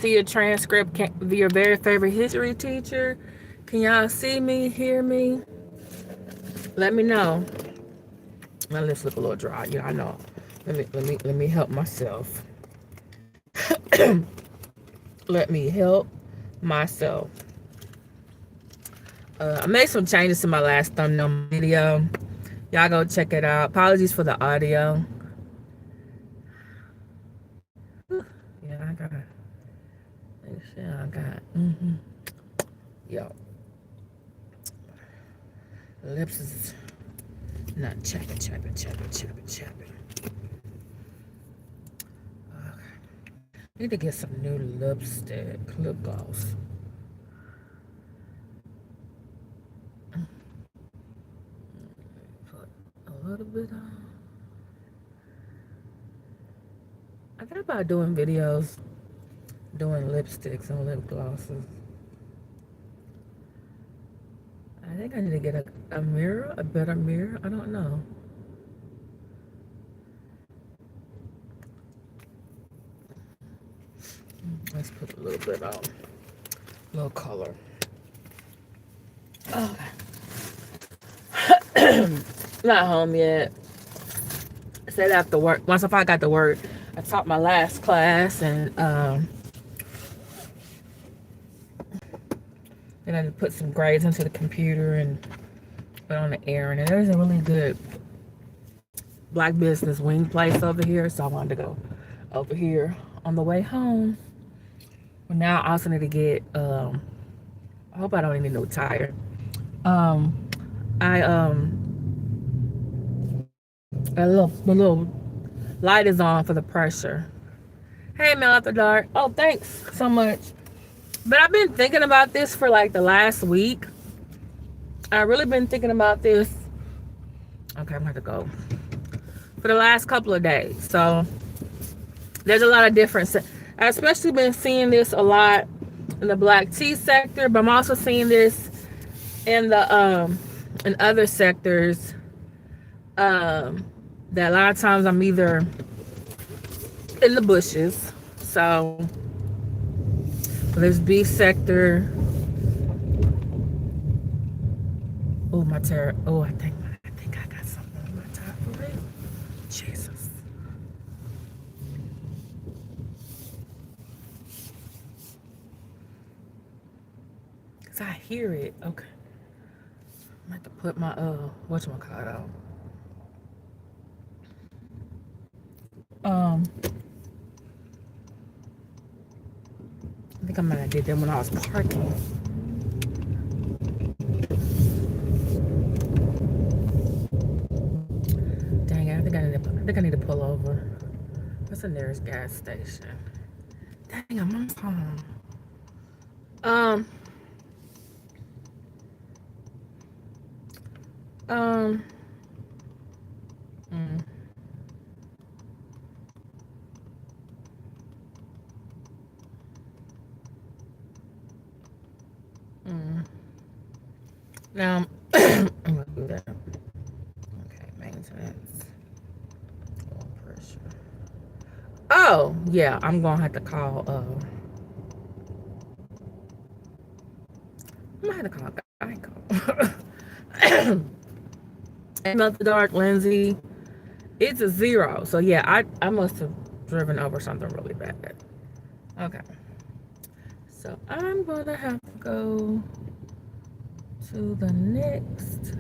to your transcript. Your very favorite history teacher. Can y'all see me, hear me? Let me know. My lips look a little dry. I know. Let me help myself. Let me help myself. I made some changes to my last thumbnail video. Y'all go check it out. Apologies for the audio. Yeah, I got. Make sure I got. Yo, lips is not chapping. Need to get some new lipstick, lip gloss. Put a little bit on. I thought about doing videos, doing lipsticks and lip glosses. I think I need to get a mirror, a better mirror. I don't know. Let's put a little bit on, a little color. Okay. Not home yet. I said after work. Once I got to work, I taught my last class, and then I put some grades into the computer and put on the air. And there's a really good black business wing place over here, so I wanted to go over here on the way home. But now I also need to get. I hope I don't need no tire. The little light is on for the pressure. Hey, man, after dark. Oh, thanks so much. But I've been thinking about this for like the last week. I've really been thinking about this. Okay, I'm gonna have to go. For the last couple of days. So there's a lot of different. I've especially been seeing this a lot in the black tea sector, but I'm also seeing this in the in other sectors. That a lot of times I'm either in the bushes. So there's beef sector. Oh, my terror. Oh, I think I got something on my top for real. Jesus. Cause I hear it. Okay. I'm gonna have to put my whatchamacallit out. I think I might have did that when I was parking. Dang it, I think I need to pull over. What's the nearest gas station? Dang, I'm on home. Now, I'm gonna do that. Okay, maintenance. Oil pressure. Oh, yeah, I'm gonna have to call, I'm gonna have to call Geico. And Melt the Dark, Lindsay. It's a 0. So, yeah, I must have driven over something really bad. Okay. So, I'm gonna have to go to the next.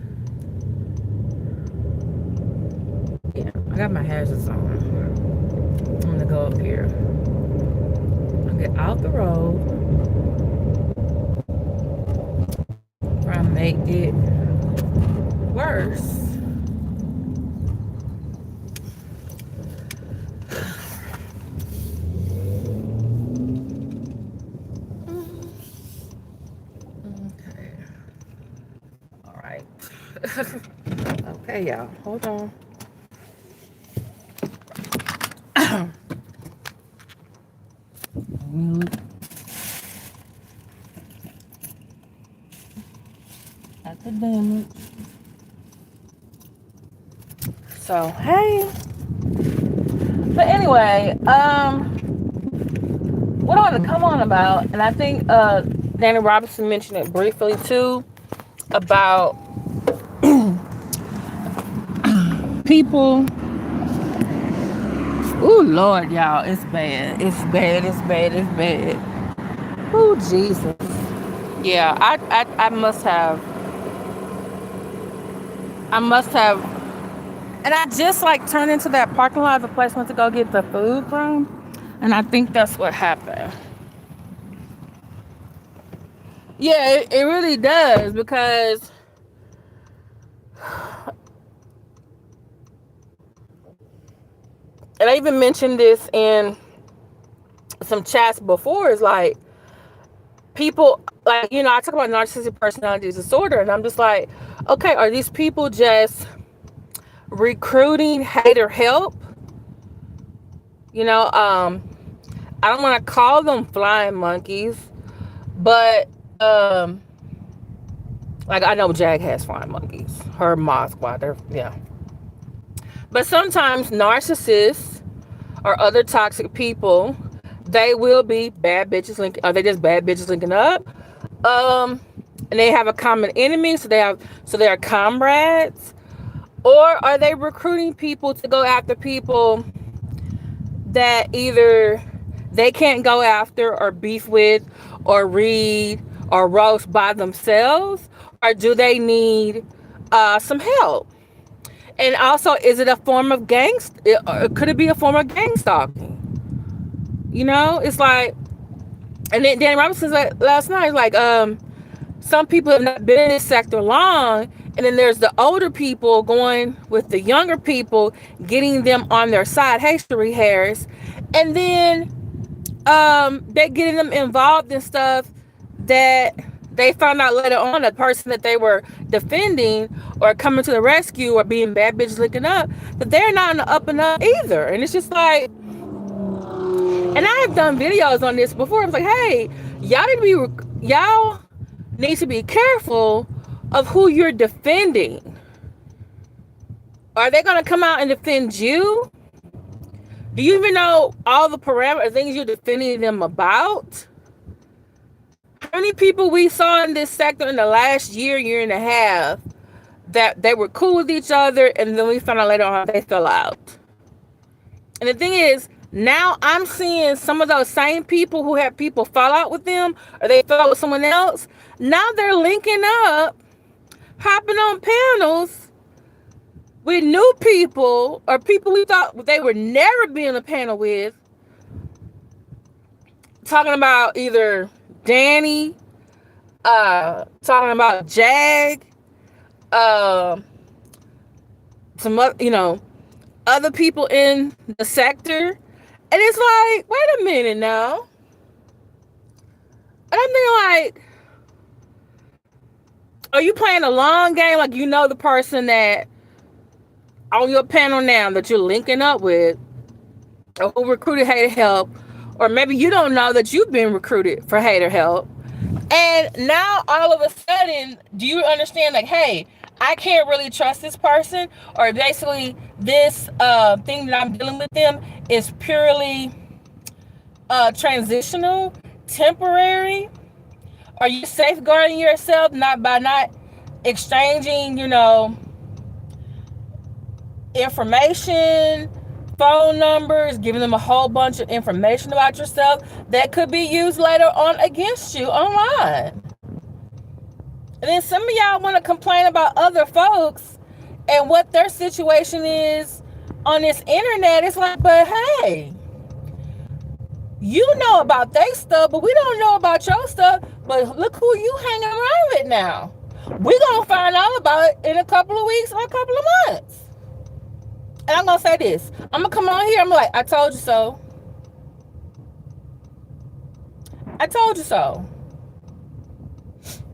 Yeah, I got my hazards on. I'm gonna go up here. I'll get out the road. Try to make it worse. Okay. All right. Okay, y'all. Hold on. Academic. So, hey. But anyway, what I want to come on about, and I think Danny Robinson mentioned it briefly too, about people. Oh Lord, y'all, it's bad. It's bad. It's bad. It's bad. Oh Jesus. Yeah, I must have. I must have. And I just like turned into that parking lot of the place I went to go get the food from, and I think that's what happened. Yeah, it really does, because and I even mentioned this in some chats before, is like people, like, I talk about narcissistic personality disorder, and I'm just like, okay, are these people just recruiting hater help? I don't want to call them flying monkeys, but like, I know Jag has flying monkeys, her mod squad, yeah. But sometimes narcissists or other toxic people, they will be bad bitches linking. Are they just bad bitches linking up? And they have a common enemy, so they are comrades, or are they recruiting people to go after people that either they can't go after or beef with or read or roast by themselves, or do they need some help? And also, is it a form of could it be a form of gang stalking? It's like, and then Danny Robinson said last night, like, some people have not been in this sector long, and then there's the older people going with the younger people, getting them on their side. Hey, Cherie Harris. And then they're getting them involved in stuff that they found out later on, the person that they were defending or coming to the rescue or being bad bitch looking up, that they're not on the up and up either. And it's just like, and I have done videos on this before. I was like, hey, y'all need to be careful of who you're defending. Are they going to come out and defend you? Do you even know all the parameters, things you're defending them about? How many people we saw in this sector in the last year and a half, that they were cool with each other, and then we found out later on they fell out? And the thing is, now I'm seeing some of those same people who had people fall out with them, or they fell out with someone else. Now they're linking up, hopping on panels with new people, or people we thought they would never be in a panel with, talking about either Danny, talking about Jag, some other people in the sector. And it's like, wait a minute now. And I'm thinking, like, are you playing a long game? Like, the person that on your panel now that you're linking up with, or who recruited hater help, or maybe you don't know that you've been recruited for hater help. And now all of a sudden, do you understand, like, hey, I can't really trust this person, or basically this thing that I'm dealing with them is purely transitional, temporary? Are you safeguarding yourself by not exchanging, information, phone numbers, giving them a whole bunch of information about yourself that could be used later on against you online? And then some of y'all want to complain about other folks and what their situation is on this internet. It's like, but hey, you know about their stuff, but we don't know about your stuff. But look who you hanging around with now. We're going to find out about it in a couple of weeks or a couple of months. And I'm going to say this. I'm going to come on here. I'm like, I told you so. I told you so.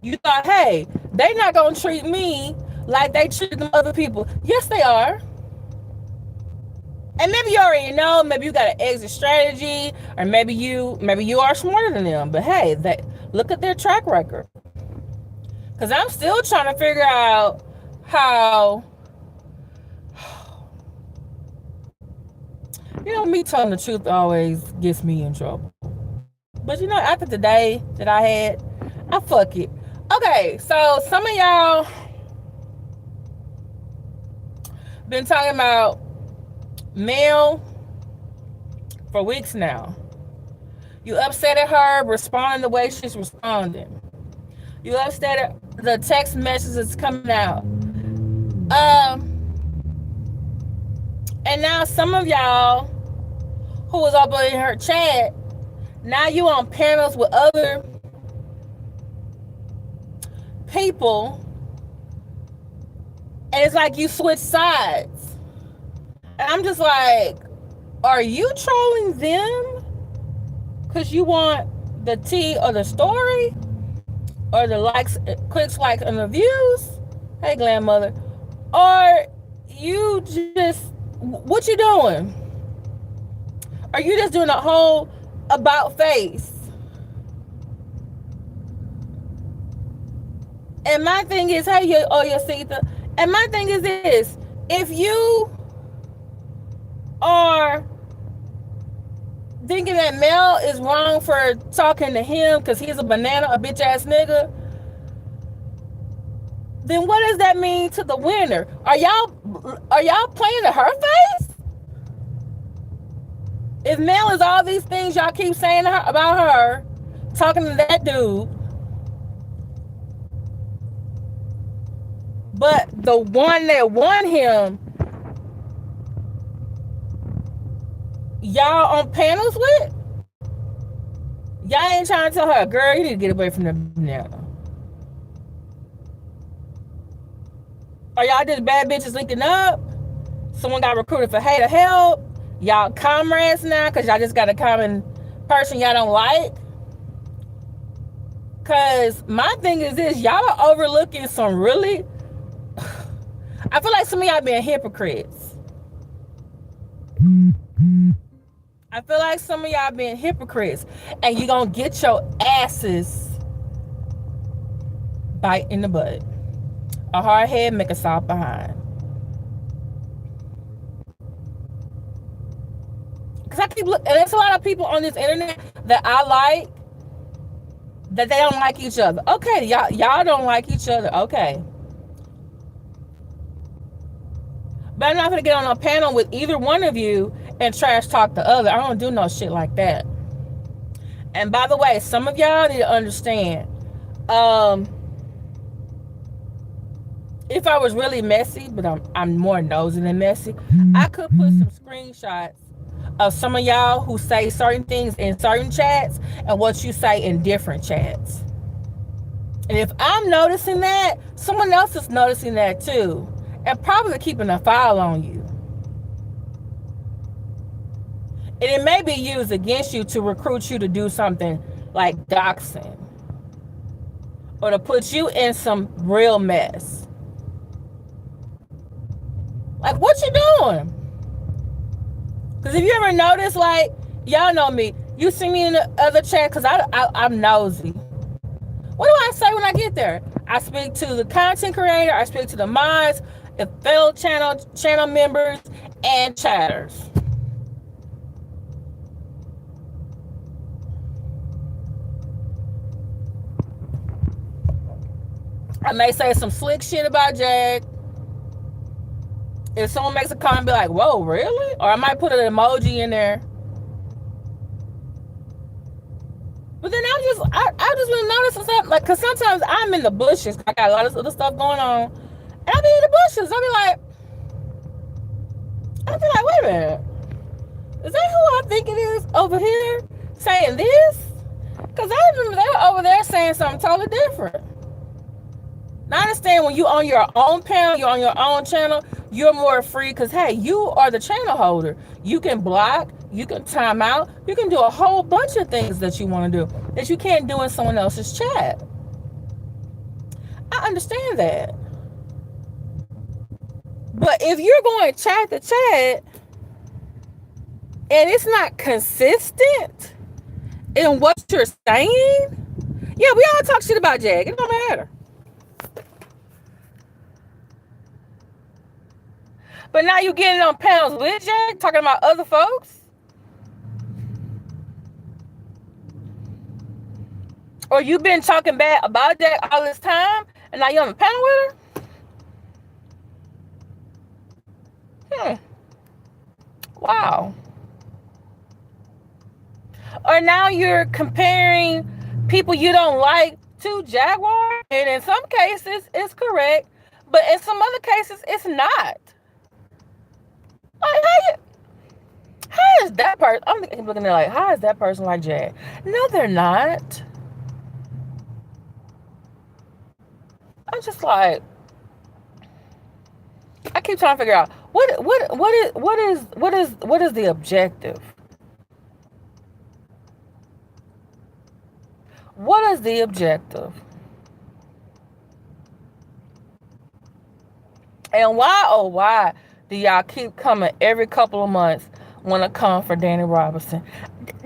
You thought, hey, they not going to treat me like they treat them other people. Yes, they are. And maybe you already know. Maybe you got an exit strategy, or maybe you are smarter than them. But hey, look at their track record. Because I'm still trying to figure out how, me telling the truth always gets me in trouble. But you know, after the day that I had, I fuck it. Okay, so some of y'all been talking about Mel for weeks now. You upset at her responding the way she's responding. You upset at the text messages coming out. And now some of y'all who was up in her chat, now you on panels with other people, and it's like you switch sides. And I'm just like, are you trolling them because you want the tea or the story or the likes, clicks, likes, and the views? Hey, grandmother. Or you just, what you doing? Are you just doing a whole about face? And my thing is, hey, Yosita, and my thing is this: if you are thinking that Mel is wrong for talking to him because he's a banana, a bitch ass nigga, then what does that mean to the winner? Are y'all playing to her face? If Mel is all these things y'all keep saying about her, talking to that dude, but the one that won him, y'all on panels with, y'all ain't trying to tell her, girl, you need to get away from the banana. Are y'all just bad bitches linking up? Someone got recruited for hate or help? Y'all comrades now because y'all just got a common person y'all don't like? Because my thing is this, y'all are overlooking some really, I feel like some of y'all being hypocrites. I feel like some of y'all being hypocrites, and you gonna get your asses bite in the butt. A hard head make a soft behind. Because I keep looking, and there's a lot of people on this internet that I like, that they don't like each other. Okay, y'all don't like each other. Okay. But I'm not gonna get on a panel with either one of you and trash talk the other. I don't do no shit like that. And by the way, some of y'all need to understand, if I was really messy, but I'm more nosy than messy, I could put some screenshots of some of y'all who say certain things in certain chats and what you say in different chats. And if I'm noticing that, someone else is noticing that too, and probably keeping a file on you. And it may be used against you to recruit you to do something like doxing, or to put you in some real mess. Like, what you doing? Because if you ever notice, like, y'all know me, you see me in the other chat because I'm nosy. What do I say when I get there? I speak to the content creator, I speak to the mods, the fellow channel members, and chatters. I may say some slick shit about Jag. If someone makes a comment, be like, whoa, really? Or I might put an emoji in there. But then I just been noticing something, like, because sometimes I'm in the bushes. I got a lot of other stuff going on. And I be in the bushes. I be like, wait a minute. Is that who I think it is over here saying this? Because I remember they were over there saying something totally different. Now, I understand when you on your own panel, you're on your own channel, you're more free because, hey, you are the channel holder. You can block, you can time out, you can do a whole bunch of things that you want to do that you can't do in someone else's chat. I understand that. But if you're going chat to chat and it's not consistent in what you're saying, yeah, we all talk shit about Jag. It don't matter. But now you getting on panels with Jag, talking about other folks. Or you've been talking bad about Jack all this time, and now you're on the panel with her? Wow. Or now you're comparing people you don't like to Jaguar, and in some cases it's correct, but in some other cases it's not. Like how is that person? I'm looking at like, how is that person like Jag? No, they're not. I'm just like, I keep trying to figure out what is the objective? What is the objective? And why, oh why, do y'all keep coming every couple of months when I come for Danny Robinson?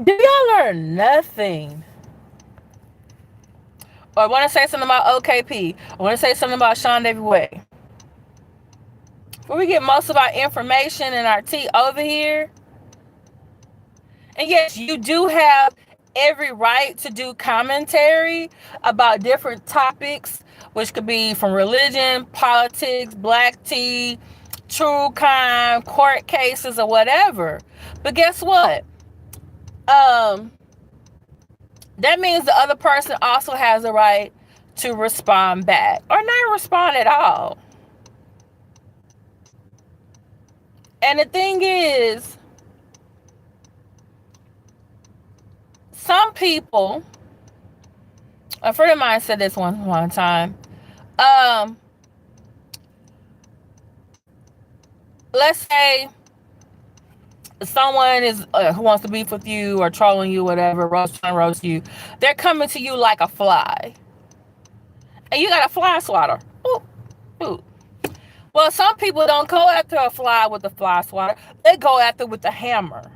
Do y'all learn nothing? Or I want to say something about OKP. I want to say something about Sean David Way. Where we get most of our information and our tea over here. And yes, you do have every right to do commentary about different topics, which could be from religion, politics, black tea, true crime, court cases, or whatever. But guess what? That means the other person also has a right to respond back or not respond at all. And the thing is, some people, a friend of mine said this one time, let's say someone is who wants to beef with you or trolling you, whatever, trying to roast you. They're coming to you like a fly, and you got a fly swatter. Ooh, ooh. Well, some people don't go after a fly with a fly swatter. They go after with a hammer.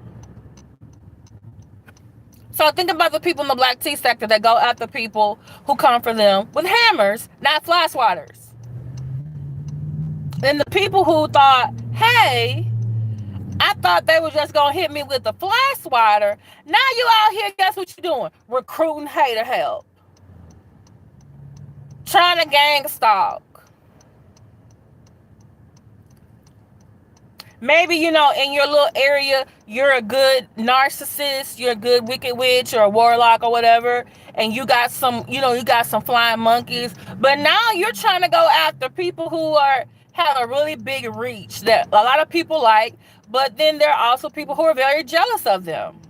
So think about the people in the black tea sector that go after people who come for them with hammers, not fly swatters. And the people who thought, hey, I thought they were just going to hit me with the fly swatter. Now you out here, guess what you're doing? Recruiting hater help. Trying to gang stalk. Maybe, in your little area, you're a good narcissist, you're a good wicked witch or a warlock or whatever, and you got some, you got some flying monkeys. But now you're trying to go after people who have a really big reach that a lot of people like, but then there are also people who are very jealous of them.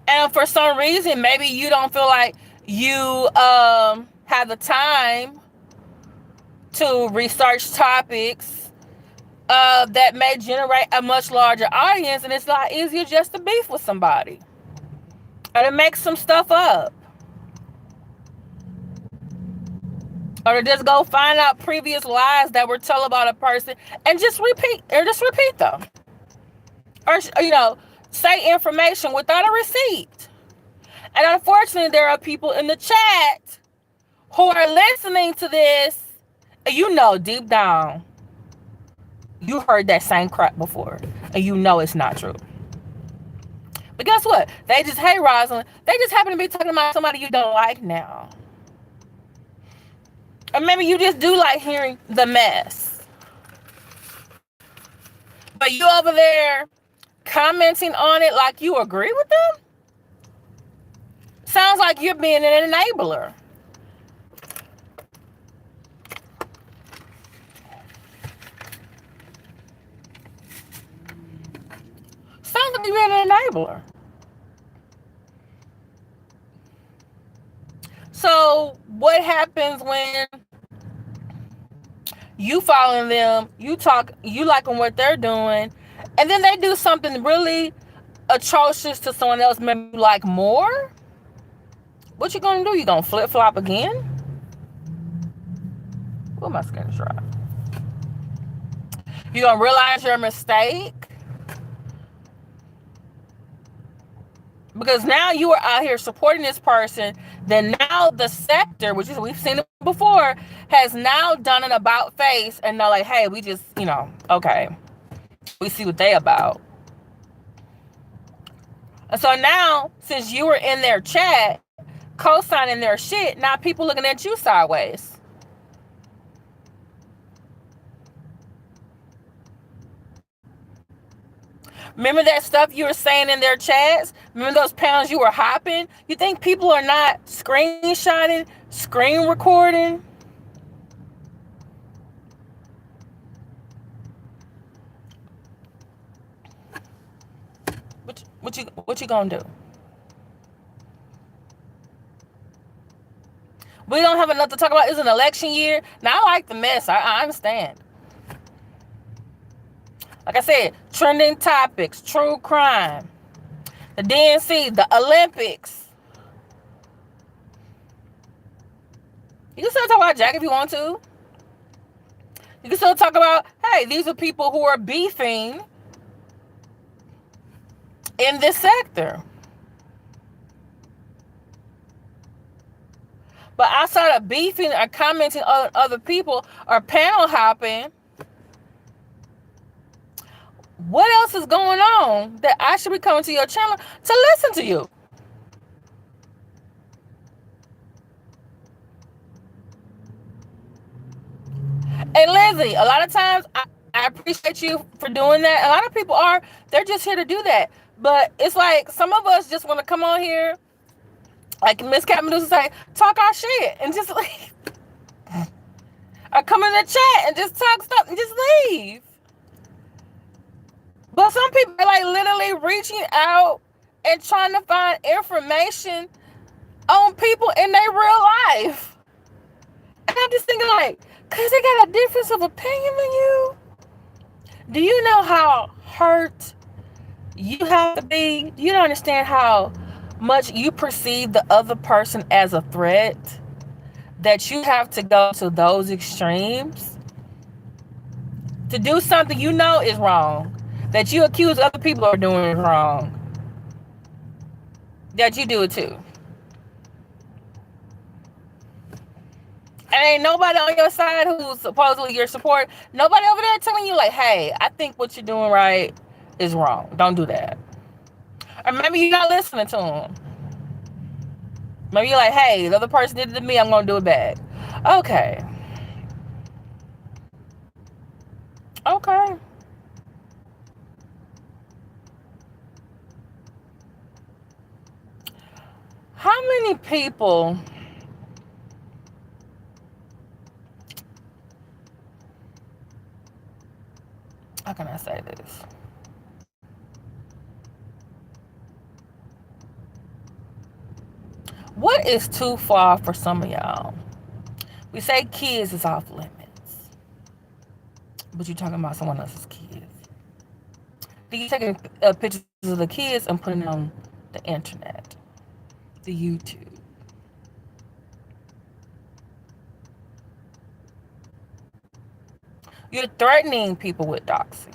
And for some reason, maybe you don't feel like you have the time to research topics that may generate a much larger audience, and it's a lot easier just to beef with somebody or to make some stuff up or to just go find out previous lies that were told about a person and just repeat them, or say information without a receipt. And unfortunately, there are people in the chat who are listening to this. Deep down, you heard that same crap before, and it's not true. But guess what? They just, hey, Rosalind, they just happen to be talking about somebody you don't like now. Or maybe you just do like hearing the mess. But you over there commenting on it like you agree with them? Sounds like you're being an enabler. Sounds like you're being an enabler. So what happens when you following them, you like them what they're doing, and then they do something really atrocious to someone else maybe you like more? What you gonna do? You gonna flip-flop again? Oh, my skin is dry. You gonna realize your mistake? Because now you are out here supporting this person. Then now the sector, which is, we've seen it before, has now done an about face, and they're like, hey, we just, okay, we see what they about. So now, since you were in their chat, co-signing their shit, now people looking at you sideways. Remember that stuff you were saying in their chats? Remember those pounds you were hopping? You think people are not screenshotting, screen recording? What you gonna do? We don't have enough to talk about. It's an election year. Now I like the mess. I understand. Like I said, trending topics, true crime, the DNC, the Olympics. You can still talk about Jack if you want to. You can still talk about, hey, these are people who are beefing in this sector. But outside of beefing or commenting on other people or panel hopping, what else is going on that I should be coming to your channel to listen to you? And Lindsay, a lot of times I appreciate you for doing that. A lot of people they're just here to do that. But it's like some of us just want to come on here, like Miss Cat Medusa say, talk our shit and just like, or come in the chat and just talk stuff and just leave. But some people are like literally reaching out and trying to find information on people in their real life. And I'm just thinking like, because they got a difference of opinion than you. Do you know how hurt you have to be? Do you understand how much you perceive the other person as a threat? That you have to go to those extremes to do something you know is wrong. That you accuse other people of doing wrong. That you do it too. And ain't nobody on your side who's supposedly your support. Nobody over there telling you like, hey, I think what you're doing right is wrong. Don't do that. Or maybe you're not listening to them. Maybe you're like, hey, the other person did it to me, I'm going to do it back. Okay. Okay. How many people how can I say this? What is too far for some of y'all? We say kids is off limits, but you're talking about someone else's kids. Do you taking pictures of the kids and putting it on the internet, the YouTube? You're threatening people with doxing.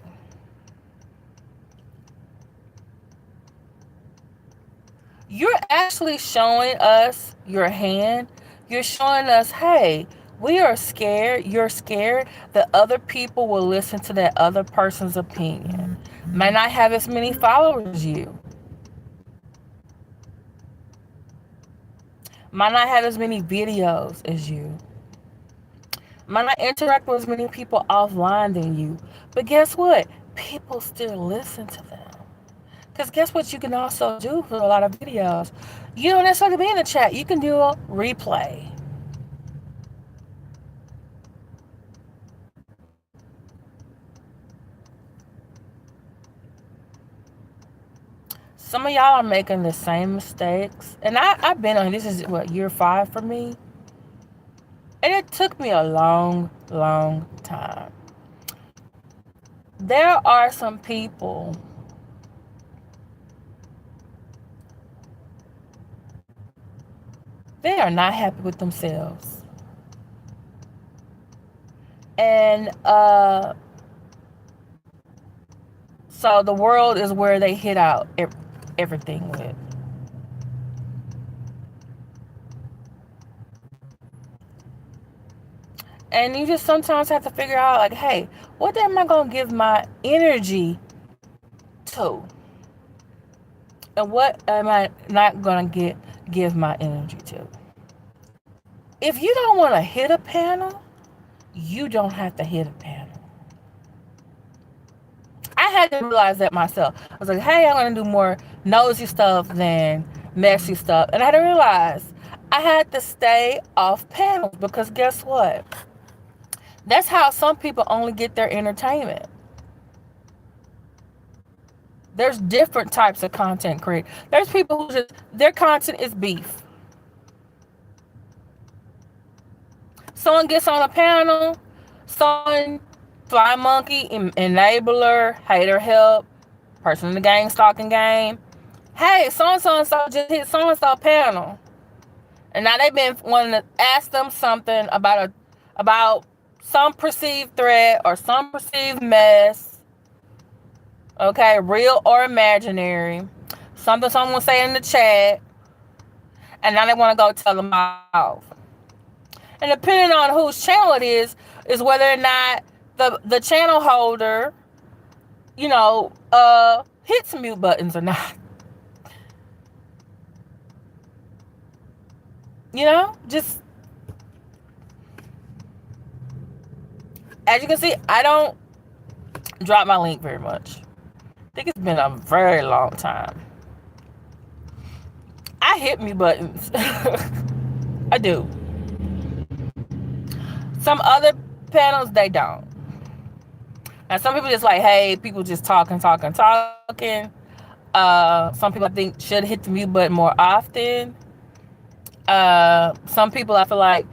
You're actually showing us your hand. You're showing us, hey, we are scared. You're scared that other people will listen to that other person's opinion. Might not have as many followers as you. Might not have as many videos as you. Might not interact with as many people offline than you. But guess what? People still listen to them. Because guess what you can also do for a lot of videos? You don't necessarily be in the chat. You can do a replay. Some of y'all are making the same mistakes. And I've been on, this is what, year 5 for me? And it took me a long, long time. There are some people they are not happy with themselves. And so the world is where they hit out everything with. And you just sometimes have to figure out like, hey, what am I going to give my energy to? And what am I not going to give my energy to? If you don't want to hit a panel, you don't have to hit a panel. I had to realize that myself. I was like, hey, I'm going to do more nosy stuff than messy stuff. And I had to realize I had to stay off panels because guess what? That's how some people only get their entertainment. There's different types of content creators. There's people who just, their content is beef. Someone gets on a panel, someone, fly monkey, enabler, hater help, person in the gang stalking game. Hey, so-and-so just hit so-and-so panel. And now they've been wanting to ask them something about some perceived threat or some perceived mess. Okay, real or imaginary. Something someone say in the chat. And now they want to go tell them off. And depending on whose channel it is whether or not the channel holder, hits mute buttons or not. Just as you can see, I don't drop my link very much. I think it's been a very long time. I hit mute buttons. I do. Some other panels, they don't. And some people just like, hey, people just talking. Some people I think should hit the mute button more often. Some people I feel like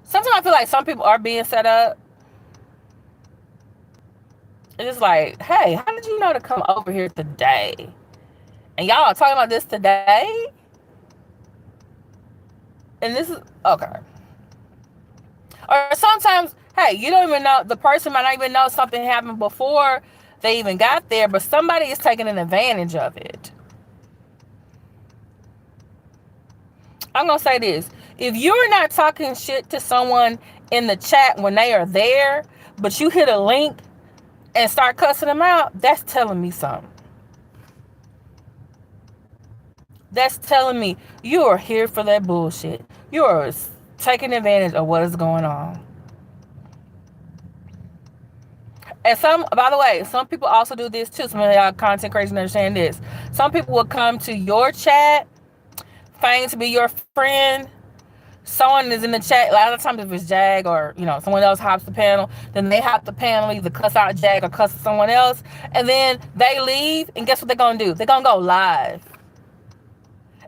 sometimes I feel like some people are being set up. It's just like, hey, how did you know to come over here today? And y'all are talking about this today? And this is, okay. Or sometimes, hey, you don't even know, the person might not even know something happened before they even got there, but somebody is taking an advantage of it. I'm going to say this. If you're not talking shit to someone in the chat when they are there, but you hit a link and start cussing them out, that's telling me something. That's telling me you are here for that bullshit. You are taking advantage of what is going on. And by the way, some people also do this too. Some of y'all content creators understand this. Some people will come to your chat, feign to be your friend. Someone is in the chat. A lot of times if it's Jag or, someone else hops the panel, then they hop the panel, either cuss out Jag or cuss someone else. And then they leave, and guess what they're going to do? They're going to go live.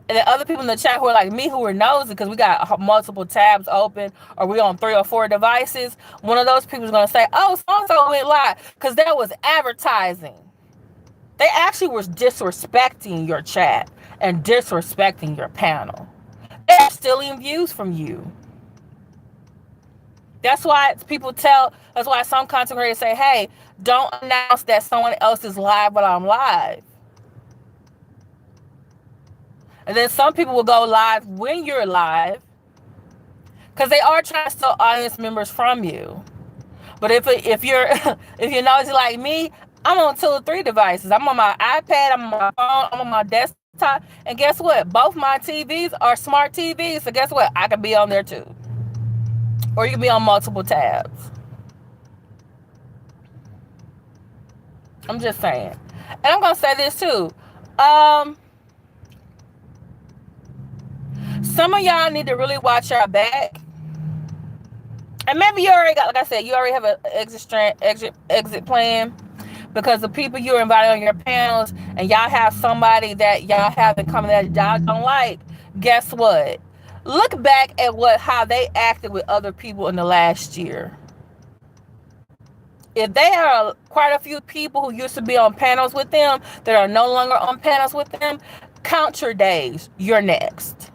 And then other people in the chat who are like me, who are nosy because we got multiple tabs open or we on 3 or 4 devices, one of those people is going to say, oh, so-and-so went live because that was advertising. They actually were disrespecting your chat and disrespecting your panel. They're stealing views from you. That's why some content creators say, hey, don't announce that someone else is live while I'm live. And then some people will go live when you're live because they are trying to steal audience members from you. But if you're nosy like me, I'm on 2 or 3 devices. I'm on my iPad, I'm on my phone, I'm on my desktop. And guess what? Both my TVs are smart TVs. So guess what? I can be on there too. Or you can be on multiple tabs. I'm just saying. And I'm going to say this too. Some of y'all need to really watch your back. And maybe you already got, like I said, you already have an exit plan. Because the people you're inviting on your panels and y'all have somebody that y'all have in common that y'all don't like, guess what? Look back at how they acted with other people in the last year. If there are quite a few people who used to be on panels with them that are no longer on panels with them, count your days. You're next.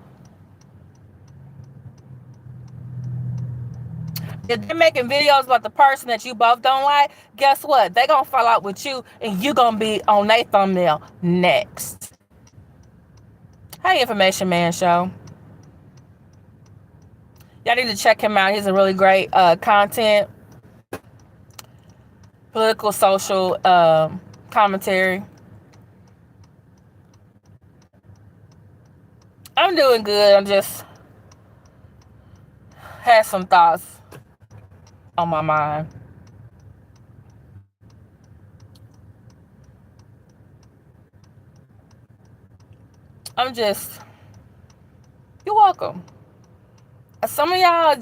If they're making videos about the person that you both don't like, guess what? They're going to fall out with you and you're going to be on their thumbnail next. Hey, Information Man Show. Y'all need to check him out. He's a really great content, political, social commentary. I'm doing good. I'm just had some thoughts on my mind. I'm just, you're welcome. Some of y'all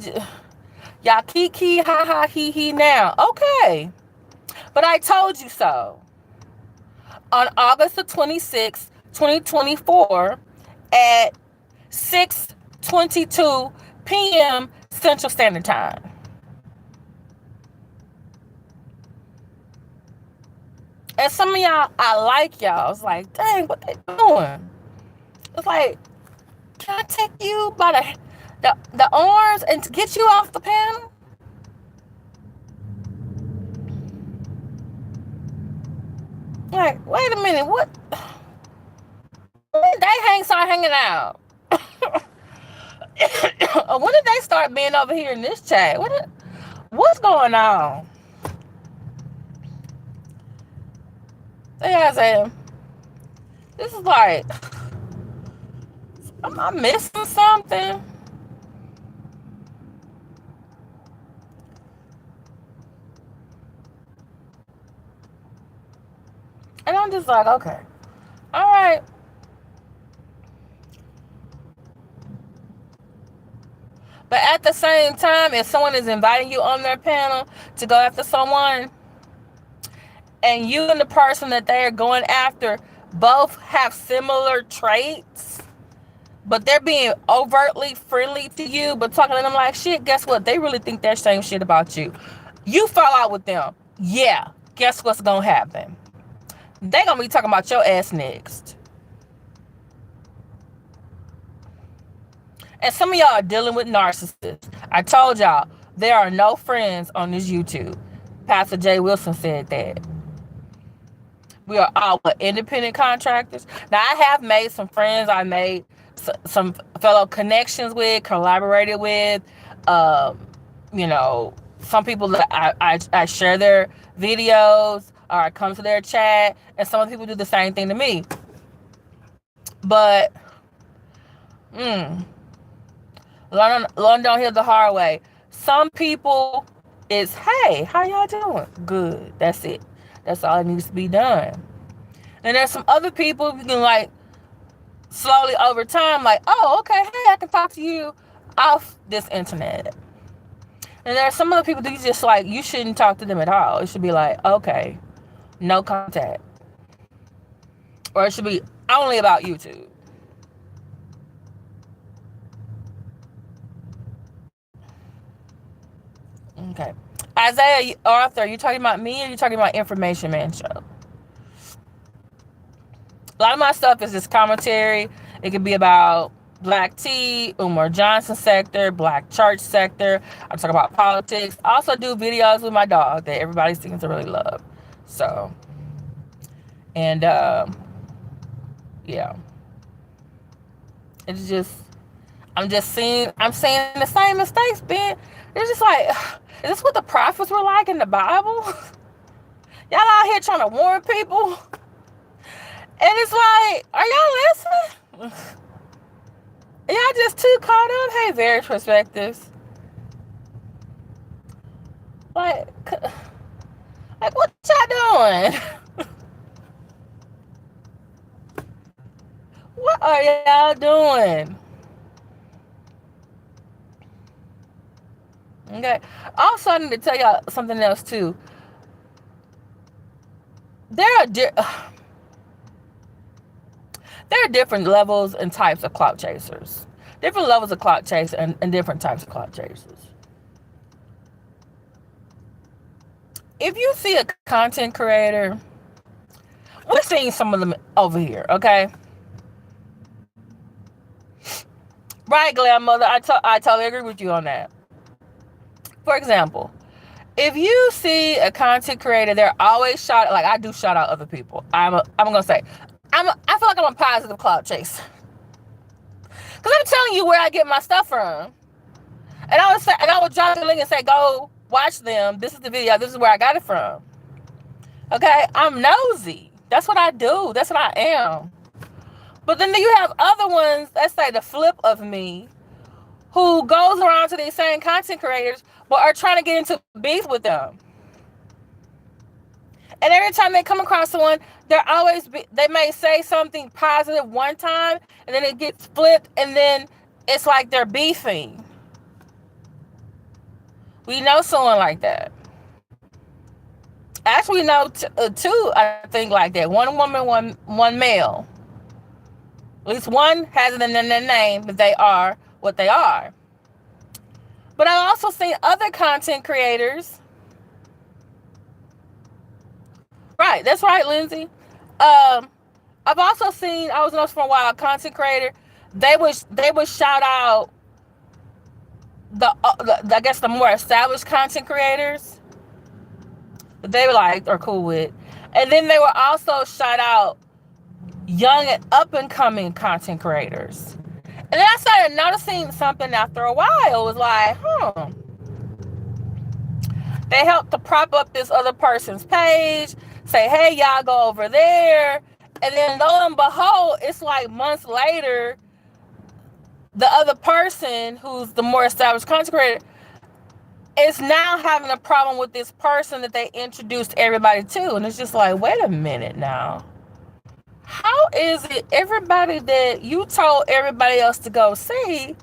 kiki, ha ha, he now. Okay. But I told you so. On August the 26th, 2024, at 6:22 p.m. Central Standard Time. And some of y'all, I like y'all. It's like, dang, what they doing? It's like, can I take you by the arms and get you off the panel? Like, wait a minute, what? When did they start hanging out? When did they start being over here in this chat? What's going on? They guys saying, this is like, am I missing something? And I'm just like, okay, all right. But at the same time, if someone is inviting you on their panel to go after someone, and you and the person that they are going after both have similar traits, but they're being overtly friendly to you, but talking to them like shit, guess what? They really think that same shit about you. You fall out with them. Yeah, guess what's gonna happen? They gonna be talking about your ass next. And some of y'all are dealing with narcissists. I told y'all, there are no friends on this YouTube. Pastor Jay Wilson said that. We are all independent contractors. Now, I have made some friends. I made some fellow connections with, collaborated with. Some people that I share their videos or I come to their chat, and some people do the same thing to me. But, learn don't hear the hard way. Some people is, hey, how y'all doing? Good. That's it. That's all that needs to be done. And there's some other people you can like slowly over time, like, oh, okay, hey, I can talk to you off this internet. And there's some other people that you just like, you shouldn't talk to them at all. It should be like, okay, no contact. Or it should be only about YouTube. Okay. Isaiah Arthur, you talking about me or you talking about Information Man Show? A lot of my stuff is just commentary. It could be about Black tea, Umar Johnson sector, Black church sector. I talk about politics. I also do videos with my dog that everybody seems to really love. So, and yeah. It's just, I'm seeing the same mistakes, Ben. It's just like, is this what the prophets were like in the Bible? Y'all out here trying to warn people? And it's like, are y'all listening? Y'all just too caught up? Hey, Very Perspectives. Like what y'all doing? What are y'all doing? Okay. Also, I need to tell y'all something else too. There are different levels and types of clout chasers. Different levels of clout chasers and different types of clout chasers. If you see a content creator, we're seeing some of them over here, okay? Right, Glam Mother, I totally agree with you on that. For example, if you see a content creator, they're always shout, like I do shout out other people. I'm gonna say, I feel like I'm a positive clout chaser. Cause I'm telling you where I get my stuff from. And I would drop the link and say, go watch them. This is the video. This is where I got it from. Okay, I'm nosy. That's what I do. That's what I am. But then you have other ones, let's say the flip of me, who goes around to these same content creators, but are trying to get into beef with them. And every time they come across someone, they may say something positive one time, and then it gets flipped, and then it's like they're beefing. We know someone like that. Actually, we know two, I think, like that. One woman, one male. At least one has it in their name that they are what they are. But I've also seen other content creators. Right, that's right, Lindsay. I've also seen, I was noticed for a while, a content creator, they would shout out the I guess the more established content creators that they like are cool with. And then they will also shout out young and up and coming content creators. And then I started noticing something after a while. It was like, they help to prop up this other person's page, say, hey, y'all go over there. And then lo and behold, it's like months later, the other person who's the more established content creator is now having a problem with this person that they introduced everybody to. And it's just like, wait a minute now. How is it everybody that you told everybody else to go see,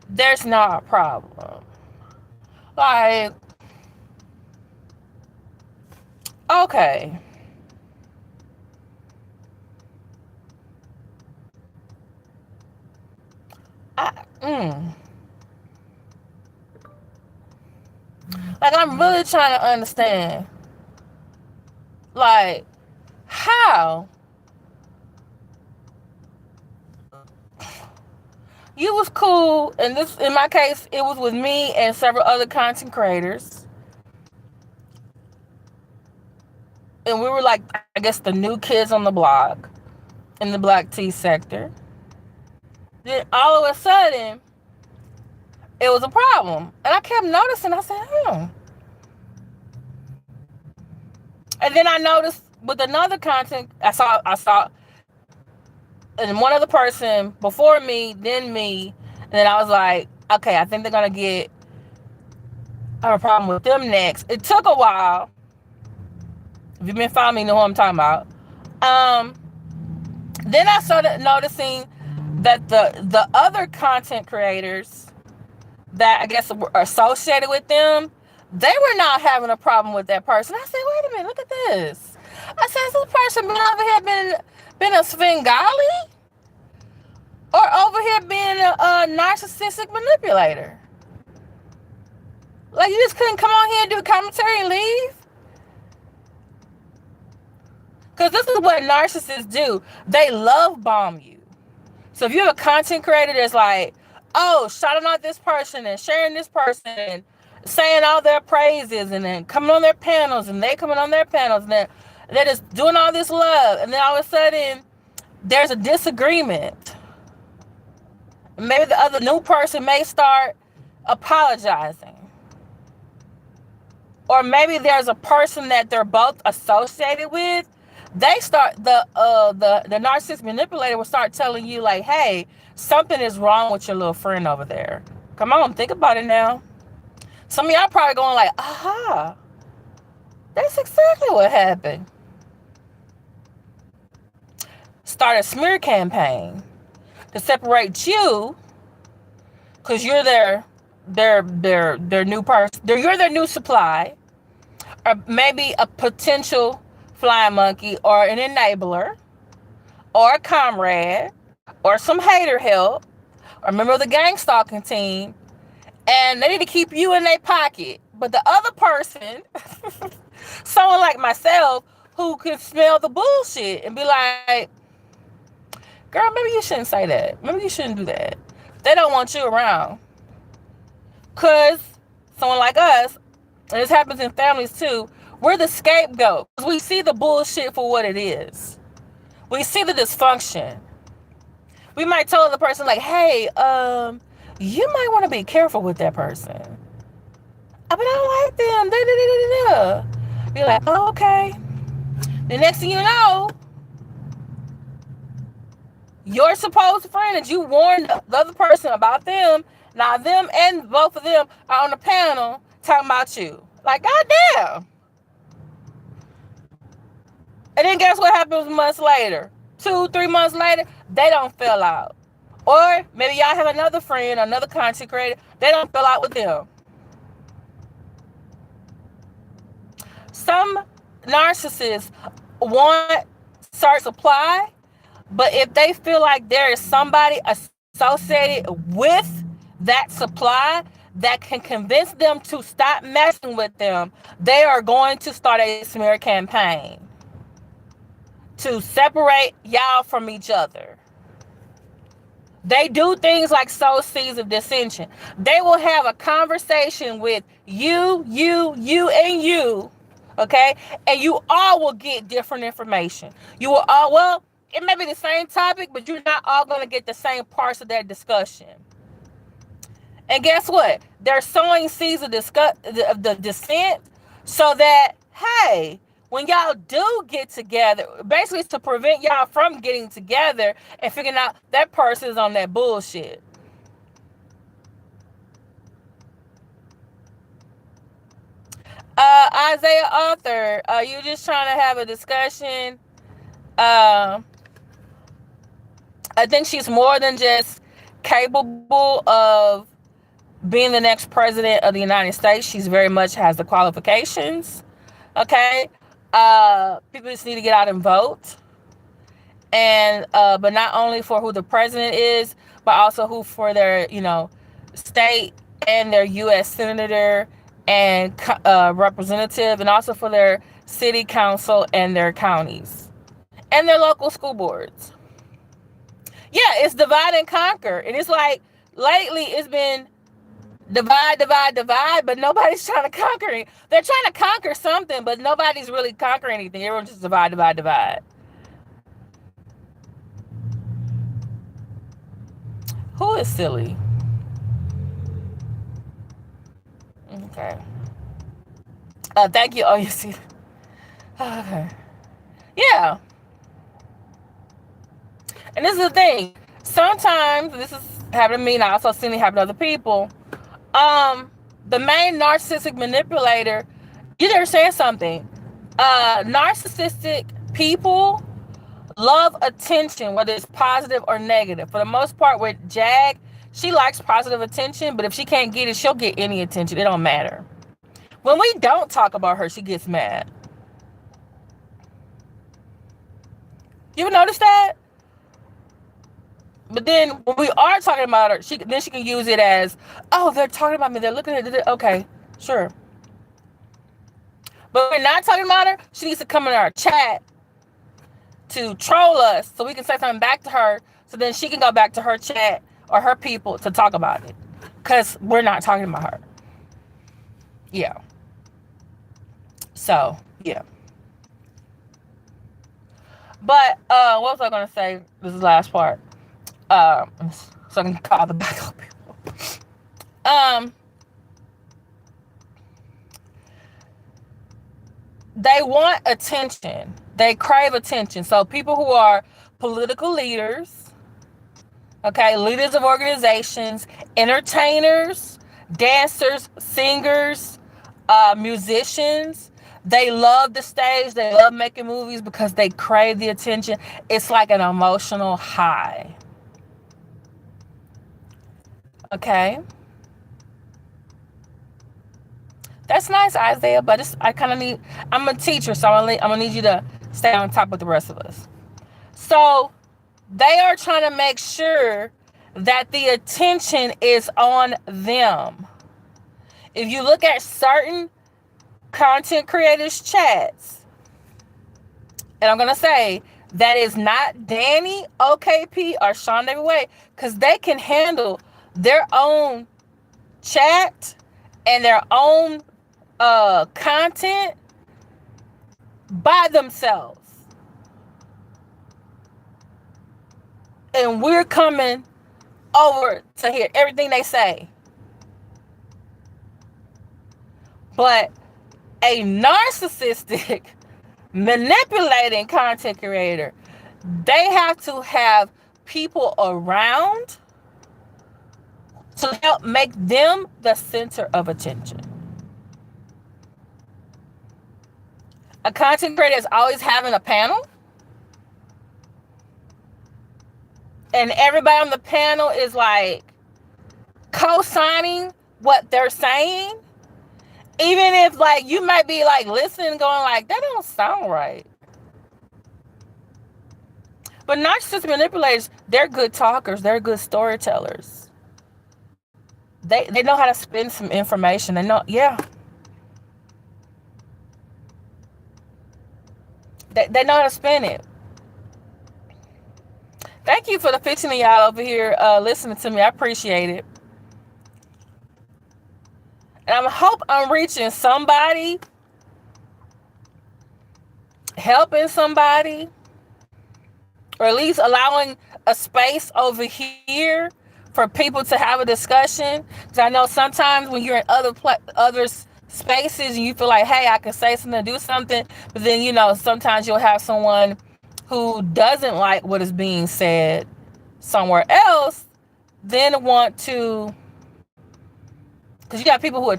there's not a problem? Like, okay. Like, I'm really trying to understand. Like, how? You was cool, and this, in my case, it was with me and several other content creators. And we were like, I guess, the new kids on the block in the black tea sector. Then all of a sudden, it was a problem. And I kept noticing, I said, And then I noticed with another content, I saw, and one other person before me, then me, and then I was like, okay, I think they're gonna get a problem with them next. It took a while. If you've been following me, you know who I'm talking about. Then I started noticing that the other content creators that I guess were associated with them, they were not having a problem with that person. I said, wait a minute, look at this. I said, has this person been over here been a Svengali? Or over here being a narcissistic manipulator? Like, you just couldn't come on here and do commentary and leave? Because this is what narcissists do. They love bomb you. So if you have a content creator that's like, oh, shouting out this person and sharing this person and saying all their praises and then coming on their panels and they coming on their panels and then they're just doing all this love, and then all of a sudden there's a disagreement. Maybe the other new person may start apologizing. Or maybe there's a person that they're both associated with. They start, the narcissist manipulator will start telling you like, hey, something is wrong with your little friend over there. Come on, think about it now. Some of y'all probably going like, aha, that's exactly what happened. Start a smear campaign to separate you, because you're their new person. You're their new supply, or maybe a potential flying monkey, or an enabler, or a comrade, or some hater help, or a member of the gang stalking team, and they need to keep you in their pocket. But the other person, someone like myself, who can smell the bullshit and be like, girl, maybe you shouldn't say that. Maybe you shouldn't do that. They don't want you around. Because someone like us, and this happens in families too, we're the scapegoat. We see the bullshit for what it is. We see the dysfunction. We might tell the person like, hey, you might want to be careful with that person. But I don't like them. Be like, oh, okay. The next thing you know, your supposed friend that you warned the other person about them, now them and both of them are on the panel talking about you. Like, goddamn. And then guess what happens months later? 2, 3 months later, they don't fill out. Or maybe y'all have another friend, another content creator, they don't fill out with them. Some narcissists want certain supply, but if they feel like there is somebody associated with that supply that can convince them to stop messing with them, they are going to start a smear campaign to separate y'all from each other. They do things like sow seeds of dissension. They will have a conversation with you, and you, okay? And you all will get different information. You will all, well, it may be the same topic, but you're not all going to get the same parts of that discussion. And guess what? They're sowing seeds of the dissent so that, hey, when y'all do get together, basically it's to prevent y'all from getting together and figuring out that person is on that bullshit. Isaiah Arthur, you just trying to have a discussion. I think she's more than just capable of being the next president of the United States. She's very much has the qualifications. Okay. People just need to get out and vote. And but not only for who the president is, but also who for their, state and their U.S. senator and representative, and also for their city council and their counties and their local school boards. Yeah, it's divide and conquer. And it's like lately it's been divide, but nobody's trying to conquer it. They're trying to conquer something, but nobody's really conquering anything. Everyone's just divide. Who is silly? Okay. Thank you. Oh, you see. Okay. Yeah. And this is the thing. Sometimes this is happening to me, and I also seen it happen to other people. The main narcissistic manipulator, you understand something. Narcissistic people love attention, whether it's positive or negative. For the most part, with Jag, she likes positive attention, but if she can't get it, she'll get any attention. It don't matter. When we don't talk about her, she gets mad. You ever notice that? But then when we are talking about her, she can use it as, oh, they're talking about me. They're looking at it. Okay, sure. But we're not talking about her. She needs to come in our chat to troll us so we can say something back to her, so then she can go back to her chat or her people to talk about it, because we're not talking about her. Yeah. So, yeah. But what was I going to say? This is the last part. So I can call the backup people. They want attention. They crave attention. So people who are political leaders, okay, leaders of organizations, entertainers, dancers, singers, musicians, they love the stage. They love making movies because they crave the attention. It's like an emotional high. Okay. That's nice, Isaiah, but I kind of need, I'm a teacher, so I'm gonna need you to stay on top with the rest of us. So they are trying to make sure that the attention is on them. If you look at certain content creators' chats, and I'm going to say that is not Danny, OKP, or Sean David Way, because they can handle their own chat and their own content by themselves. And we're coming over to hear everything they say. But a narcissistic manipulating content creator, they have to have people around to help make them the center of attention. A content creator is always having a panel, and everybody on the panel is like co-signing what they're saying, even if like you might be like listening going like that don't sound right. But narcissist manipulators, they're good talkers, they're good storytellers. They know how to spin some information. They know, yeah. They know how to spin it. Thank you for the 15 of y'all over here listening to me. I appreciate it. And I hope I'm reaching somebody, helping somebody, or at least allowing a space over here for people to have a discussion. Because I know sometimes when you're in other spaces and you feel like, hey, I can say something, do something, but then, you know, sometimes you'll have someone who doesn't like what is being said somewhere else, then want to, because you got people who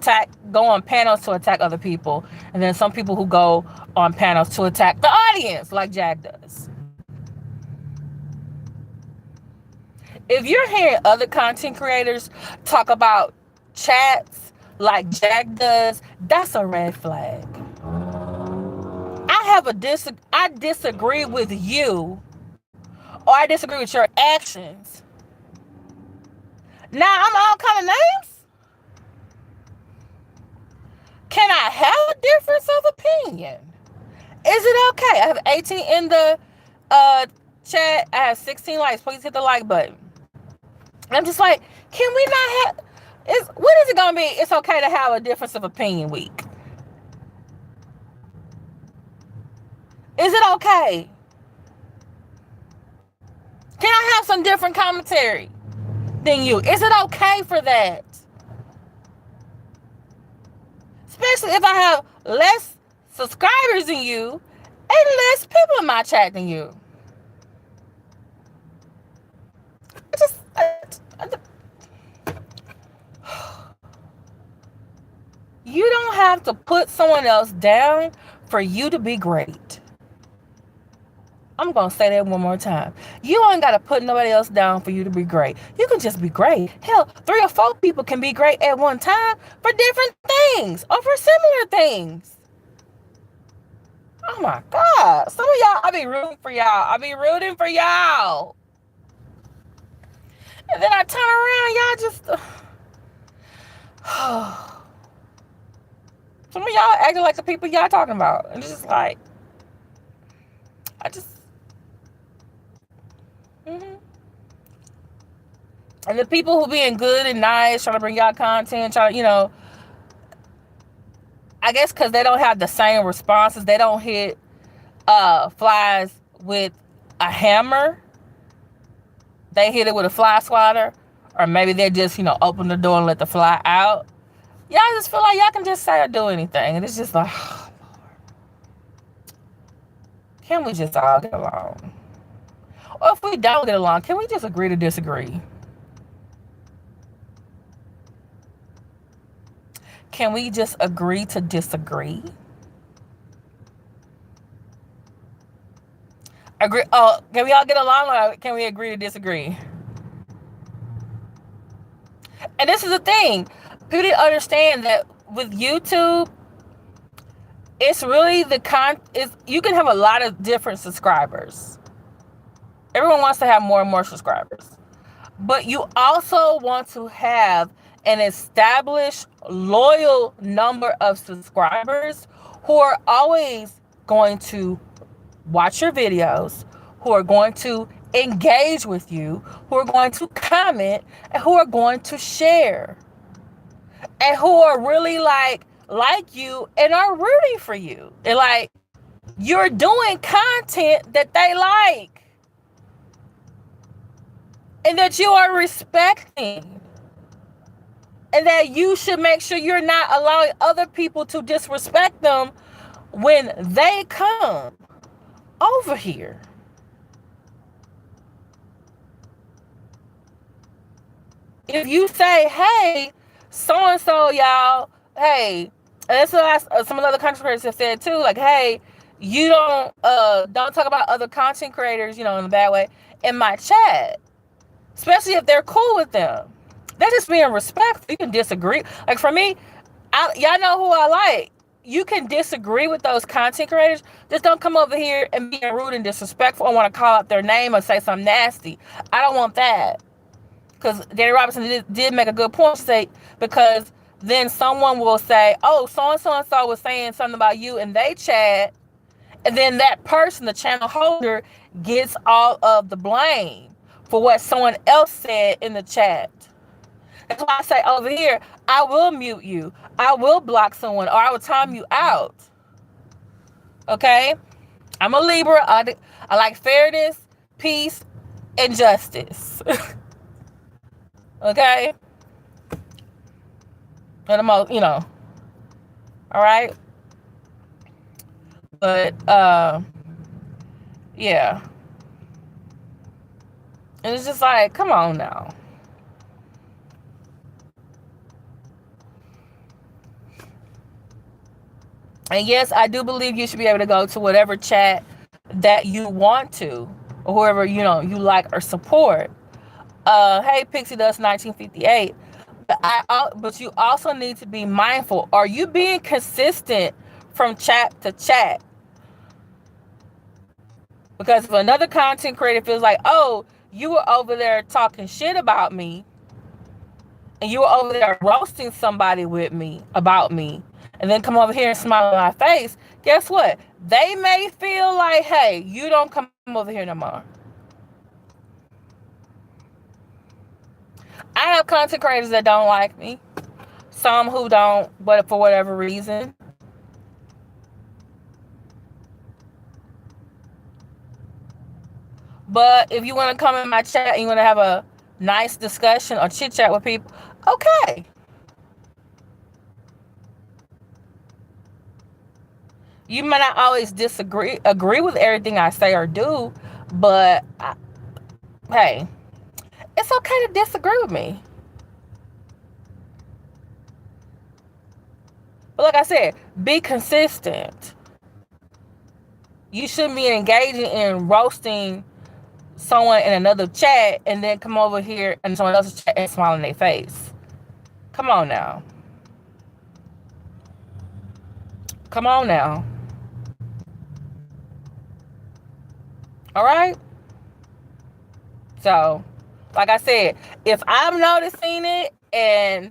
go on panels to attack other people, and then some people who go on panels to attack the audience, like Jack does. If you're hearing other content creators talk about chats like Jack does, that's a red flag. I disagree with you, or I disagree with your actions. Now I'm all kind of names. Can I have a difference of opinion? Is it okay? I have 18 in the chat. I have 16 likes. Please hit the like button. And I'm just like, can we not have? What is it gonna be? It's okay to have a difference of opinion week. Is it okay? Can I have some different commentary than you? Is it okay for that? Especially if I have less subscribers than you and less people in my chat than you. You don't have to put someone else down for you to be great. I'm going to say that one more time. You ain't got to put nobody else down for you to be great. You can just be great. Hell, 3 or 4 people can be great at one time for different things or for similar things. Oh my God. Some of y'all, I be rooting for y'all. And then I turn around, y'all just... some of y'all acting like the people y'all talking about. And it's just like... And the people who being good and nice, trying to bring y'all content, I guess because they don't have the same responses. They don't hit flies with a hammer. They hit it with a fly swatter. Or maybe they just, open the door and let the fly out. Y'all just feel like y'all can just say or do anything. And it's just like, oh, Lord. Can we just all get along? Or if we don't get along, can we just agree to disagree? Can we just agree to disagree? Agree. Oh, can we all get along, or can we agree to disagree? And this is the thing. People need to understand that with YouTube, it's really you can have a lot of different subscribers. Everyone wants to have more and more subscribers. But you also want to have an established, loyal number of subscribers who are always going to watch your videos, who are going to engage with you, who are going to comment, and who are going to share. And who are really like you and are rooting for you. And like, you're doing content that they like. And that you are respecting. And that you should make sure you're not allowing other people to disrespect them when they come over here, if you say, hey, so and so, y'all, hey, and that's what some of the other content creators have said too, like, hey, you don't talk about other content creators, in a bad way in my chat, especially if they're cool with them. That's just being respectful. You can disagree. Like for me, y'all know who I like. You can disagree with those content creators. Just don't come over here and be rude and disrespectful or want to call out their name or say something nasty. I don't want that. Because Danny Robinson did make a good point to say, because then someone will say, oh, so-and-so was saying something about you and they chat. And then that person, the channel holder, gets all of the blame for what someone else said in the chat. That's why I say over here, I will mute you. I will block someone, or I will time you out. Okay? I'm a Libra. I like fairness, peace, and justice. Okay? And the most, all right? But, yeah. And it's just like, come on now. And yes, I do believe you should be able to go to whatever chat that you want to, or whoever, you like or support. Hey, Pixie Dust 1958. But you also need to be mindful. Are you being consistent from chat to chat? Because if another content creator feels like, oh, you were over there talking shit about me, and you were over there roasting somebody about me, and then come over here and smile in my face, guess what? They may feel like, hey, you don't come over here no more. I have content creators that don't like me. Some who don't, but for whatever reason. But if you want to come in my chat and you want to have a nice discussion or chit chat with people, okay. You might not always agree with everything I say or do, but hey, it's okay to disagree with me. But like I said, be consistent. You shouldn't be engaging in roasting someone in another chat and then come over here and someone else's chat and smile in their face. Come on now. Come on now. All right? So, like I said, if I'm noticing it and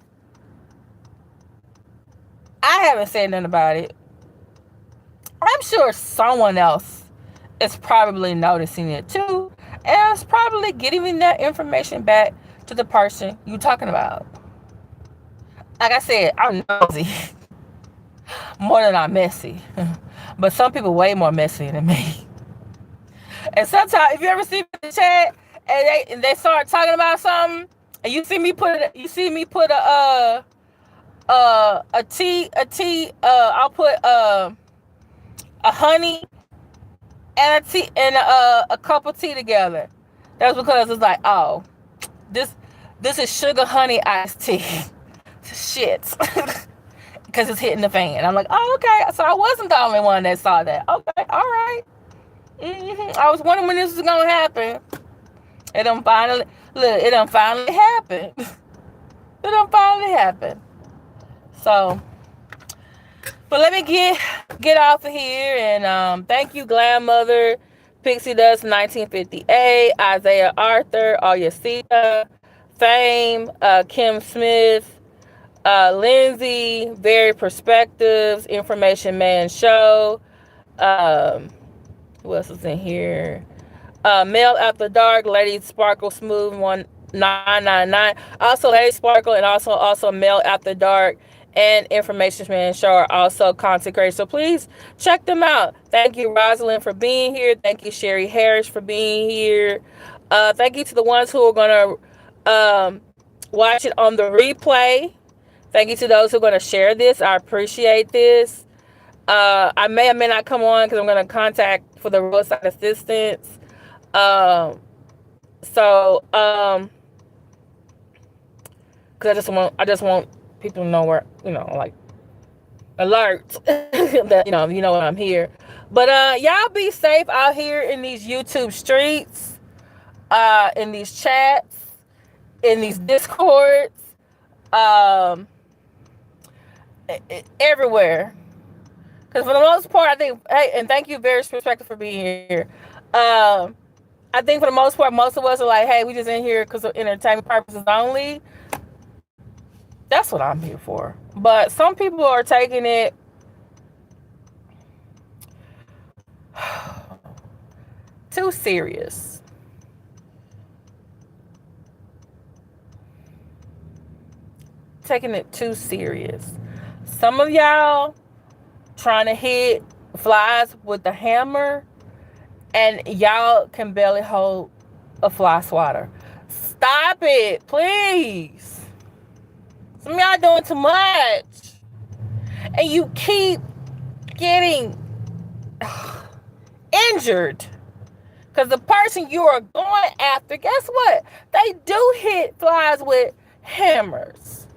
I haven't said nothing about it, I'm sure someone else is probably noticing it too, and it's probably getting that information back to the person you're talking about. Like I said, I'm nosy more than I'm messy, but some people way more messy than me. And sometimes, if you ever see me in the chat and they start talking about something, and you see me put a tea, I'll put a honey and a tea and a cup of tea together. That's because it's like, oh, this is sugar honey iced tea. Shit. Because it's hitting the fan. I'm like, oh, okay. So I wasn't the only one that saw that. Okay, all right. I was wondering when this was gonna happen. It done finally happened. It done finally happened. So, but let me get off of here and thank you, Glam Mother, Pixie Dust 1958, Isaiah Arthur, Oyasita, Fame, Kim Smith, Lindsay, Very Perspectives, Information Man Show. Who else is in here? Male After Dark, Lady Sparkle Smooth 1999. Also Lady Sparkle and also Male After Dark and Information Man Show are also content creators. So please check them out. Thank you, Rosalind, for being here. Thank you, Sherry Harris, for being here. Thank you to the ones who are going to watch it on the replay. Thank you to those who are going to share this. I appreciate this. I may or may not come on because I'm going to contact for the roadside assistance. Um, so, because I just want people to know where, like alert that you know I'm here. But y'all be safe out here in these YouTube streets, in these chats, in these discords, um, everywhere. Because for the most part, I think, hey, and thank you, Very Perspective, for being here. Um, I think for the most part, most of us are like, hey, we just in here because of entertainment purposes only. That's what I'm here for. But some people are taking it too serious. Taking it too serious. Some of y'all trying to hit flies with the hammer, and y'all can barely hold a fly swatter. Stop it, please. Some of y'all doing too much. And you keep getting injured. Because the person you are going after, guess what? They do hit flies with hammers.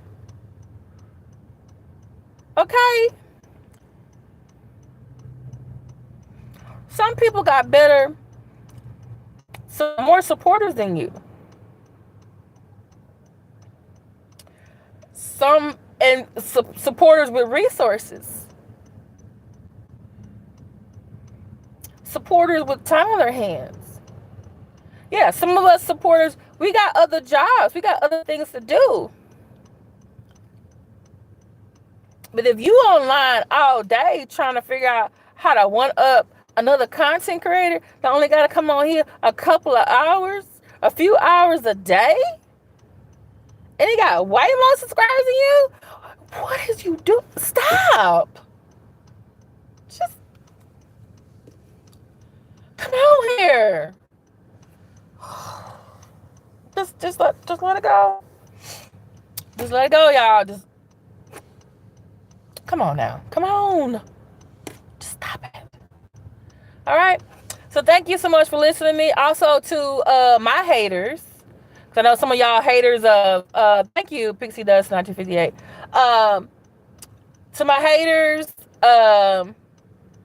Okay? Some people got better, some more supporters than you. Some and supporters with resources. Supporters with time on their hands. Yeah, some of us supporters, we got other jobs. We got other things to do. But if you online all day trying to figure out how to one up another content creator that only got to come on here a couple of hours, a few hours a day, and he got way more subscribers than you, what is you do? Stop. Just come on here. Just let it go. Just let it go, y'all. Just come on now. Come on. Just stop it. All right. So thank you so much for listening to me. Also to my haters. Cause I know some of y'all haters of thank you, Pixie Dust 1958. To my haters,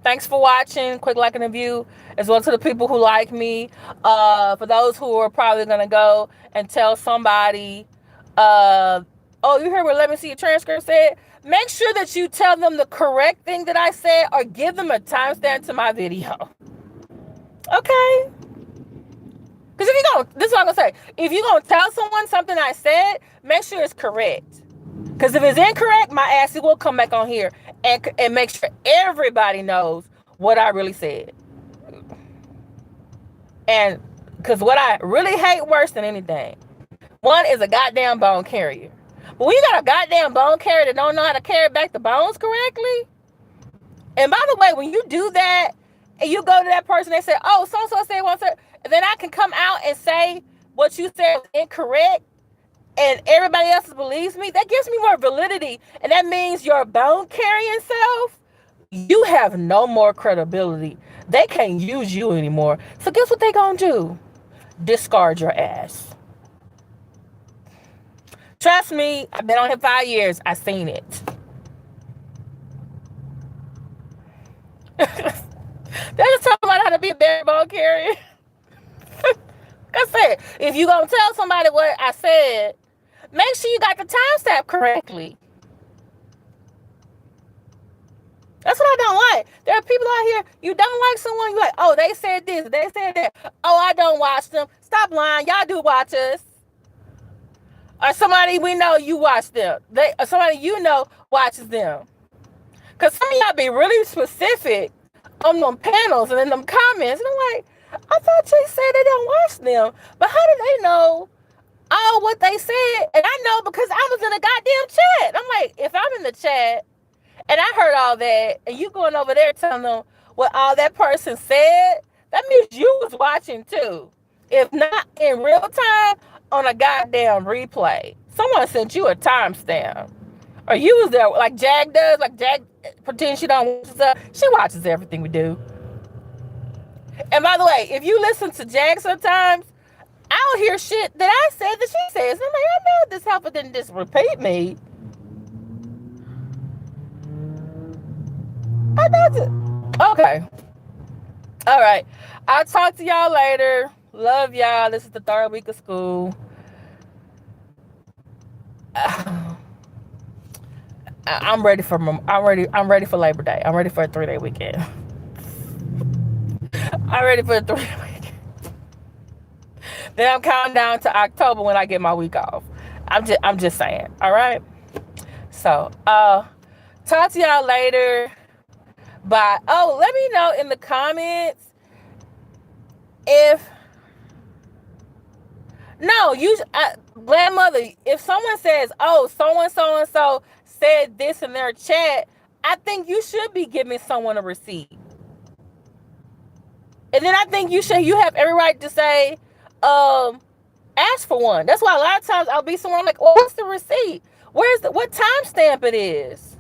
thanks for watching. Quick like and review, as well to the people who like me. For those who are probably gonna go and tell somebody, oh, you heard what Let Me See Your Transcript said? Make sure that you tell them the correct thing that I said, or give them a timestamp to my video. Okay? Because if you're going, this is what I'm going to say. If you're going to tell someone something I said, make sure it's correct. Because if it's incorrect, my ass will come back on here and make sure everybody knows what I really said. And because what I really hate worse than anything, one is a goddamn bone carrier. But when you got a goddamn bone carrier that don't know how to carry back the bones correctly, and by the way, when you do that, and you go to that person, they say, oh, so-and-so said one, and then I can come out and say what you said was incorrect, and everybody else believes me, that gives me more validity, and that means your bone carrying self, you have no more credibility. They can't use you anymore. So guess what they gonna do? Discard your ass. Trust me, I've been on here 5 years. I've seen it. They're just talking about how to be a bare bone carrier. I said, if you gonna tell somebody what I said, make sure you got the timestamp correctly. That's what I don't like. There are people out here, you don't like someone, you're like, oh, they said this, they said that. Oh, I don't watch them. Stop lying. Y'all do watch us. Or somebody we know, you watch them. Or somebody you know watches them. Because some of y'all be really specific on them panels and in them comments. And I'm like, I thought they said they don't watch them. But how do they know all what they said? And I know because I was in a goddamn chat. I'm like, if I'm in the chat and I heard all that, and you going over there telling them what all that person said, that means you was watching too. If not in real time, on a goddamn replay. Someone sent you a timestamp. Or you was there like Jag does, like Jag pretends she don't watch stuff. She watches everything we do. And by the way, if you listen to Jag sometimes, I'll hear shit that I said that she says. I'm like, I know this helper didn't just repeat me. I know it. Okay. All right. I'll talk to y'all later. Love y'all. This is the 3rd week of school. I'm ready for Labor Day. I'm ready for a 3-day weekend. I'm ready for a 3-day weekend. Then I'm counting down to October when I get my week off. I'm just saying. All right. So, talk to y'all later. Bye. Oh, let me know in the comments if grandmother, if someone says, oh, so-and-so said this in their chat, I think you should be giving someone a receipt. And then I think you have every right to say, ask for one. That's why a lot of times I'll be somewhere like, oh, what's the receipt? What timestamp it is?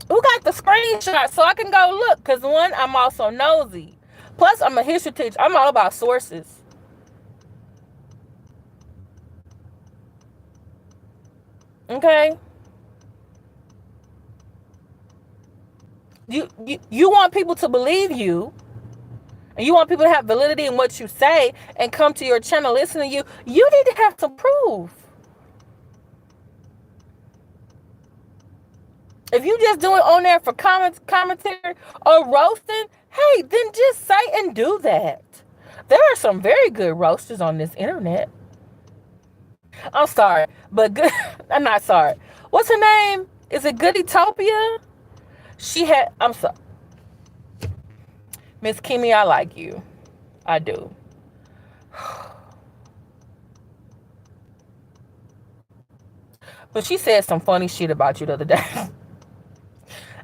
Who got the screenshot so I can go look? Because one, I'm also nosy. Plus, I'm a history teacher. I'm all about sources. Okay? You want people to believe you, and you want people to have validity in what you say and come to your channel, listen to you. You need to have some proof. If you just do it on there for commentary or roasting, hey, then just say and do that. There are some very good roasters on this internet. I'm sorry, but good. I'm not sorry. What's her name? Is it Goodetopia? I'm sorry. Miss Kimmy, I like you. I do. But she said some funny shit about you the other day.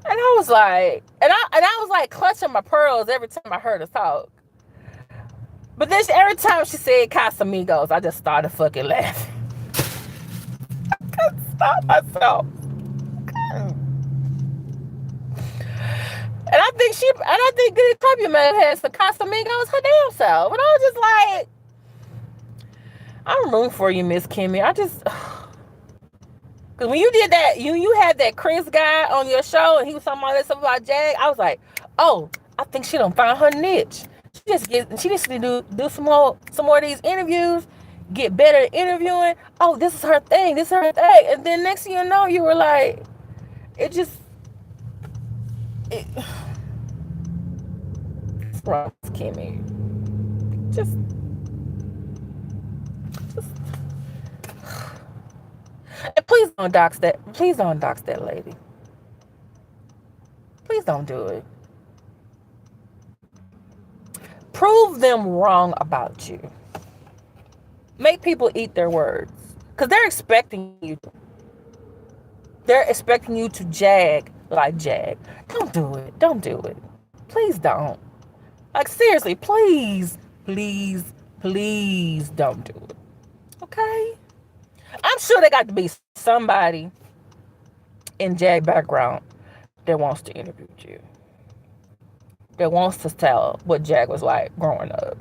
And I was like, and I was like clutching my pearls every time I heard her talk. But then every time she said Casamigos, I just started fucking laughing. I couldn't stop myself. And I think Goody Copia may have had some Casamigos her damn self. And I was just like, I'm rooting for you, Miss Kimmy. Because when you did that, you had that Chris guy on your show, and he was talking about Jag. I was like, oh, I think she done found her niche. She needs to do some more of these interviews, get better at interviewing. Oh, this is her thing. And then next thing you know, you were like, it's wrong, Kimmy. Just. And please don't dox that. Please don't dox that lady. Please don't do it. Prove them wrong about you. Make people eat their words. Because they're expecting you. They're expecting you to jag like Jag. Don't do it. Don't do it. Please don't. Like, seriously, please don't do it. Okay? I'm sure there got to be somebody in Jag background that wants to interview you. That wants to tell what Jag was like growing up.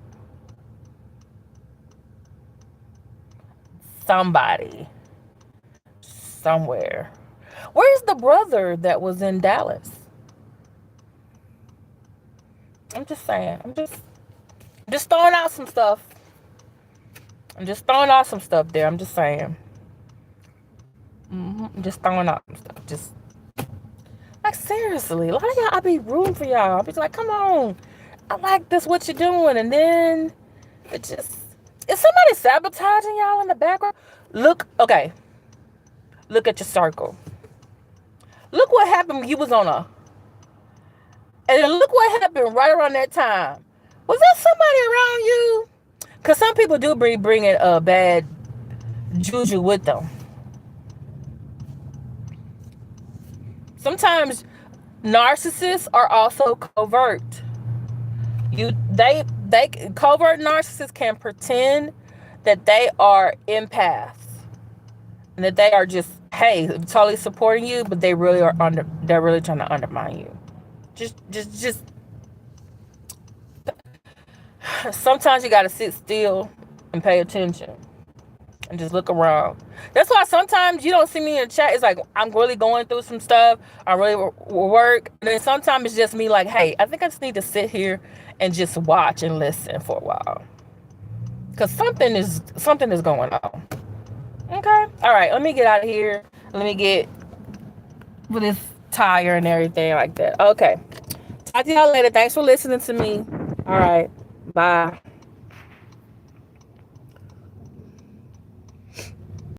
Somebody. Somewhere. Where's the brother that was in Dallas? I'm just saying. I'm just throwing out some stuff. I'm just throwing out some stuff there. I'm just saying. I'm just throwing out some stuff. Just like, seriously, a lot of y'all, I be rooting for y'all. I be like, come on, I like this, what you're doing, and then it just, is somebody sabotaging y'all in the background? Look at your circle. Look what happened when you was on and then look what happened right around that time. Was there somebody around you? Because some people do bring in a bad juju with them. Sometimes narcissists are also covert. Covert narcissists can pretend that they are empaths and that they are just, hey, totally supporting you, but they really are they're really trying to undermine you. Just sometimes you got to sit still and pay attention and just look around. That's why sometimes you don't see me in the chat. It's like I'm really going through some stuff. I really work. And then sometimes it's just me like, hey, I think I just need to sit here and just watch and listen for a while. Because something is going on. Okay. All right. Let me get out of here. Let me get with this tire and everything like that. Okay. Talk to y'all later. Thanks for listening to me. All right. Bye.